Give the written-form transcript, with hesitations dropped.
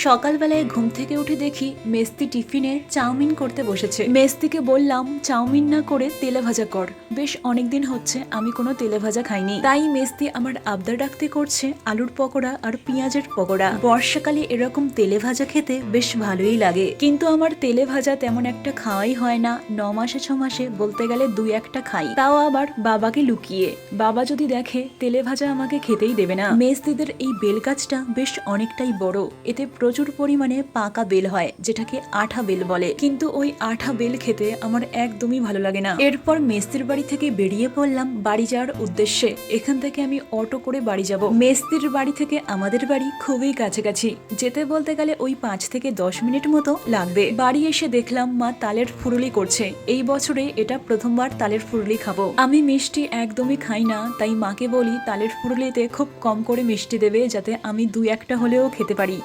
সকালবেলায় ঘুম থেকে উঠে দেখি মেস্তি টিফিনে চাউমিন করতে বসেছে। মেস্তিকে বললাম চাউমিন না করে তেলে ভাজা কর, বেশ অনেকদিন হচ্ছে আমি কোনো তেলে ভাজা খাইনি। তাই মেস্তি আমার আবদার ডাকতে করছে আলুর পকোড়া আর পেঁয়াজের পকোড়া। বর্ষাকালে এরকম তেলে ভাজা খেতে বেশ ভালোই লাগে, কিন্তু আমার তেলে ভাজা তেমন একটা খাওয়াই হয় না। 9 মাসে 6 মাসে বলতে গেলে 2-1টা খাই, তাও আবার বাবাকে লুকিয়ে। বাবা যদি দেখে তেলে ভাজা আমাকে খেতেই দেবে না। মেস্তিদের এই বেল গাছটা বেশ অনেকটাই বড়, এতে প্রচুর পরিমাণে পাকা বেল হয়, যেটাকে আঠা বেল বলে, কিন্তু ওই আঠা বেল খেতে আমার একদমই ভালো লাগে না। এরপর মেস্তির বাড়ি থেকে বেরিয়ে পড়লাম বাড়ি যাওয়ার উদ্দেশ্যে। এখান থেকে আমি অটো করে বাড়ি যাব। মেস্তির বাড়ি থেকে আমাদের বাড়ি খুবই কাছাকাছি, যেতে বলতে গেলে ওই 5 থেকে 10 মিনিট মতো লাগবে। বাড়ি এসে দেখলাম মা তালের ফুরুলি করছে। এই বছরে এটা প্রথমবার তালের ফুরুলি খাবো। আমি মিষ্টি একদমই খাই না, তাই মাকে বলি তালের ফুরুলিতে খুব কম করে মিষ্টি দেবে, যাতে আমি 2-1টা হলেও খেতে পারি।